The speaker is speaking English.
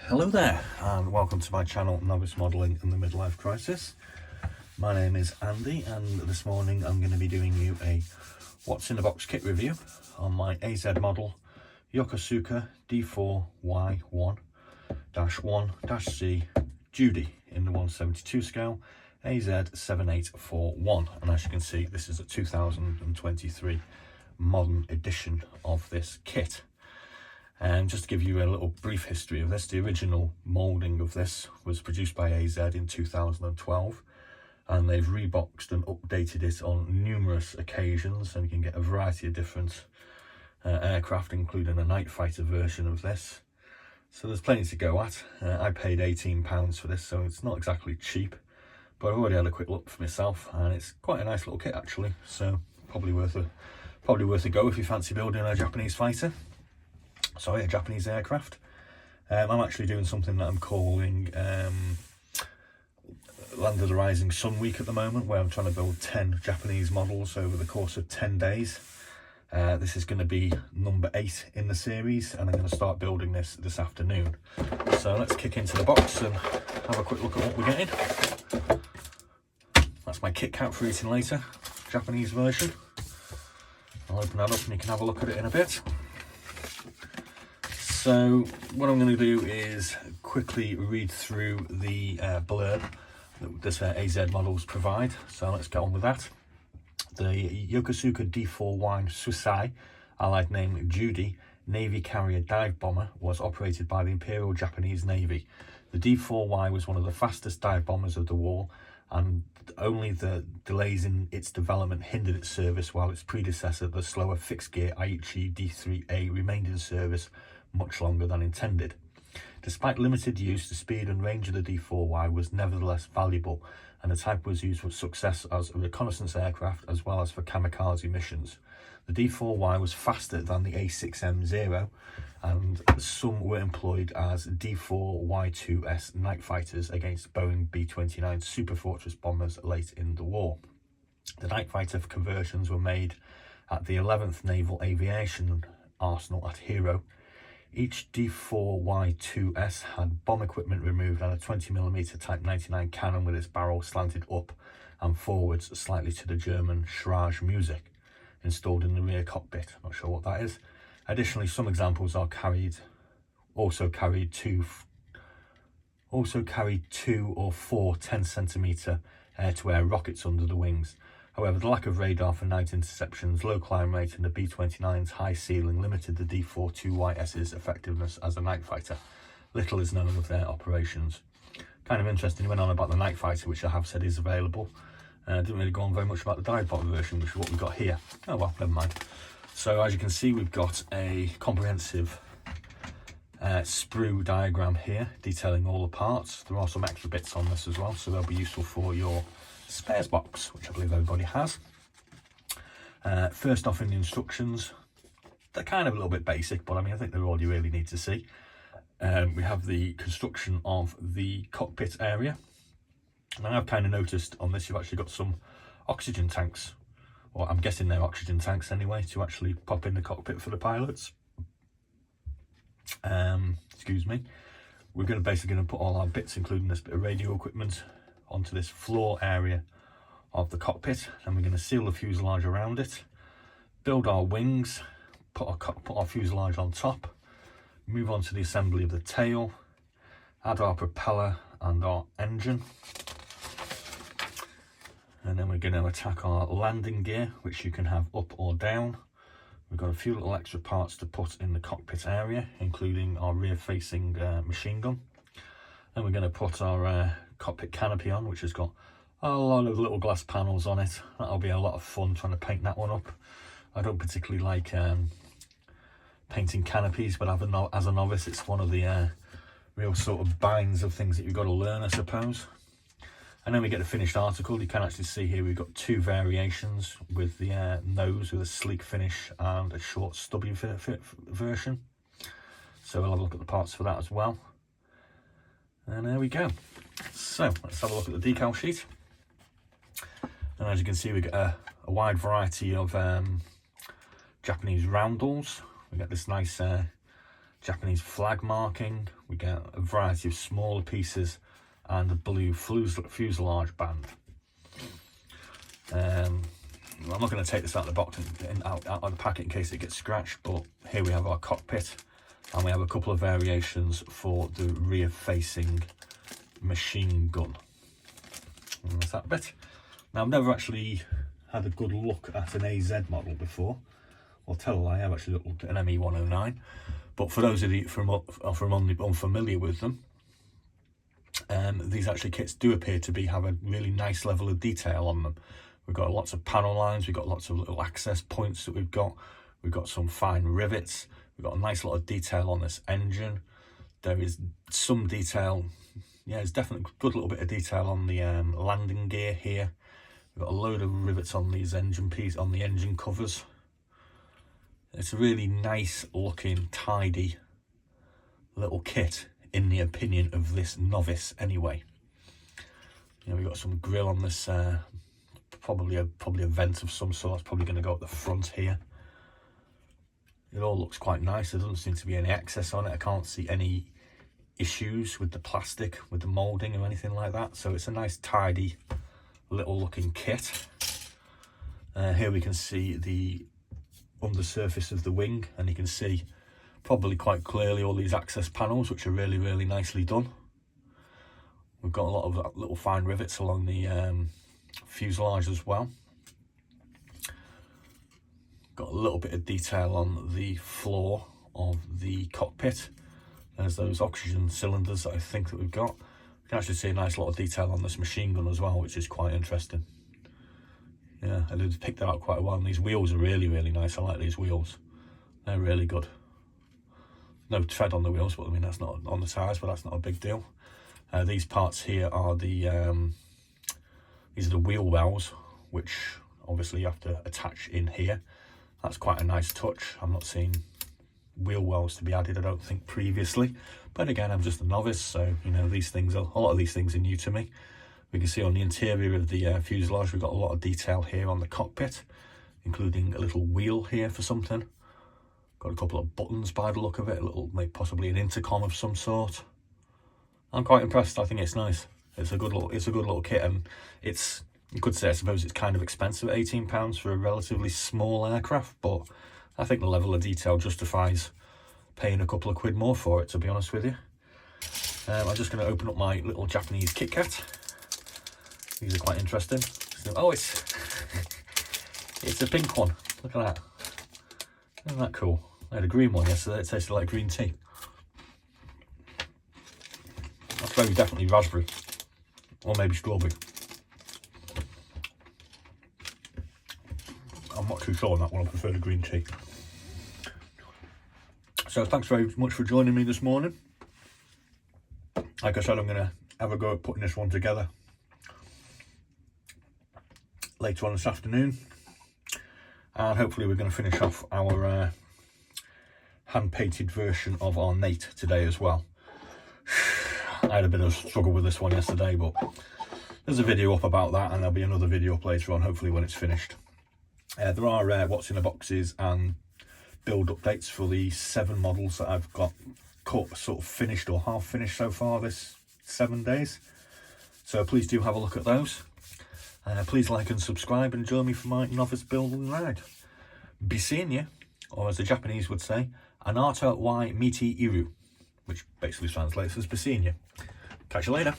Hello there and welcome to my channel Novice Modelling and the Midlife Crisis. My name is Andy and this morning I'm going to be doing you a what's in the box kit review on my AZ model YOKOSUKA D4Y1-1-C Judy in the 172 scale AZ7841, and as you can see this is a 2023 modern edition of this kit. And just to give you a little brief history of this, the original moulding of this was produced by AZ in 2012, and they've reboxed and updated it on numerous occasions, and you can get a variety of different aircraft, including a night fighter version of this. So there's plenty to go at. I paid £18 for this, so it's not exactly cheap, but I've already had a quick look for myself, and it's quite a nice little kit actually. So probably worth a go if you fancy building a Japanese fighter. Sorry, a Japanese aircraft. I'm actually doing something that I'm calling Land of the Rising Sun Week at the moment, where I'm trying to build 10 Japanese models over the course of 10 days. This is going to be number 8 in the series, and I'm going to start building this afternoon. So let's kick into the box and have a quick look at what we're getting. That's my Kit Kat for eating later, Japanese version. I'll open that up and you can have a look at it in a bit. So what I'm going to do is quickly read through the blurb that this AZ models provide. So let's get on with that. The YOKOSUKA D4Y1 Suisei, allied name Judy, Navy carrier dive bomber, was operated by the Imperial Japanese Navy. The D4Y was one of the fastest dive bombers of the war, and only the delays in its development hindered its service, while its predecessor, the slower fixed gear Aichi D3A, remained in service much longer than intended. Despite limited use, the speed and range of the D4Y was nevertheless valuable, and the type was used with success as a reconnaissance aircraft as well as for kamikaze missions. The D4Y was faster than the A6M0, and some were employed as D4Y2S night fighters against Boeing B-29 Superfortress bombers late in the war. The night fighter conversions were made at the 11th Naval Aviation Arsenal at Hiro. Each D4Y2S had bomb equipment removed and a 20mm Type 99 cannon with its barrel slanted up and forwards slightly to the German Schrage music installed in the rear cockpit. Not sure what that is. Additionally, some examples are also carried two or four 10cm air-to-air rockets under the wings. However, the lack of radar for night interceptions, low climb rate and the B-29's high ceiling limited the D4Y2S's effectiveness as a night fighter. Little is known of their operations. Kind of interesting, he went on about the night fighter, which I have said is available. Didn't really go on very much about the dive bomber version, which is what we've got here. Oh well, never mind. So as you can see, we've got a comprehensive sprue diagram here detailing all the parts. There are some extra bits on this as well, so they'll be useful for your spares box, which I believe everybody has. First off, in the instructions, they're kind of a little bit basic, but I mean I think they're all you really need to see. We have the construction of the cockpit area, and I've kind of noticed on this you've actually got some oxygen tanks, or I'm guessing they're oxygen tanks anyway, to actually pop in the cockpit for the pilots. Excuse me. We're basically going to put all our bits, including this bit of radio equipment, onto this floor area of the cockpit, and we're going to seal the fuselage around it, build our wings, put our fuselage on top, move on to the assembly of the tail, add our propeller and our engine, and then we're going to attack our landing gear, which you can have up or down. We've got a few little extra parts to put in the cockpit area, including our rear facing machine gun. Then we're going to put our cockpit canopy on, which has got a lot of little glass panels on it. That'll be a lot of fun trying to paint that one up. I don't particularly like painting canopies, but as a novice it's one of the real sort of binds of things that you've got to learn, I suppose. And then we get a finished article. You can actually see here we've got two variations with the nose with a sleek finish and a short stubby version. So we'll have a look at the parts for that as well. And there we go. So let's have a look at the decal sheet. And as you can see, we get a wide variety of Japanese roundels. We get this nice Japanese flag marking. We get a variety of smaller pieces and a blue fuselage band. I'm not going to take this out of the box and out of the packet in case it gets scratched, but here we have our cockpit, and we have a couple of variations for the rear facing machine gun. And that's that bit. Now, I've never actually had a good look at an AZ model before. I'll tell a lie, I have actually looked at an ME109, but for those of you from unfamiliar with them, these actually kits do appear to have a really nice level of detail on them. We've got lots of panel lines, we've got lots of little access points that we've got some fine rivets, we've got a nice lot of detail on this engine. There is some detail, yeah, there's definitely a good little bit of detail on the landing gear here. We've got a load of rivets on these engine on the engine covers. It's a really nice looking, tidy little kit, in the opinion of this novice anyway. You know, we've got some grill on this, probably a vent of some sort. It's probably going to go up the front here. It all looks quite nice. There doesn't seem to be any excess on it. I can't see any issues with the plastic, with the moulding or anything like that. So it's a nice, tidy little looking kit. Here we can see the undersurface of the wing, and you can see probably quite clearly all these access panels, which are really, really nicely done. We've got a lot of little fine rivets along the fuselage as well. Got a little bit of detail on the floor of the cockpit. There's those oxygen cylinders that I think that we've got. You can actually see a nice lot of detail on this machine gun as well, which is quite interesting. Yeah, I did pick that out quite well. And these wheels are really, really nice. I like these wheels. They're really good. No tread on the wheels, but I mean, that's not on the tyres, but that's not a big deal. These parts here are these are the wheel wells, which obviously you have to attach in here. That's quite a nice touch. I'm not seeing wheel wells to be added, I don't think, previously. But again, I'm just a novice, so you know, a lot of these things are new to me. We can see on the interior of the fuselage, we've got a lot of detail here on the cockpit, including a little wheel here for something. Got a couple of buttons by the look of it, maybe possibly an intercom of some sort. I'm quite impressed. I think it's nice. It's a good little kit, and you could say, I suppose, it's kind of expensive at £18 for a relatively small aircraft, but I think the level of detail justifies paying a couple of quid more for it, to be honest with you. I'm just going to open up my little Japanese Kit Kat. These are quite interesting. Oh, it's a pink one. Look at that. Isn't that cool? I had a green one yesterday. It tasted like green tea. That's very definitely raspberry, or maybe strawberry. I'm not too sure on that one. I prefer the green tea. So thanks very much for joining me this morning. Like I said, I'm going to have a go at putting this one together later on this afternoon, and hopefully we're going to finish off our hand-painted version of our Nate today as well. I had a bit of a struggle with this one yesterday, but there's a video up about that, and there'll be another video up later on, hopefully when it's finished. There are what's in the boxes and build updates for the 7 models that I've got sort of finished or half finished so far this 7 days. So please do have a look at those. Please like and subscribe and join me for my novice build and ride. Be seeing you, or as the Japanese would say, anata wa miti iru, which basically translates as be seeing you. Catch you later.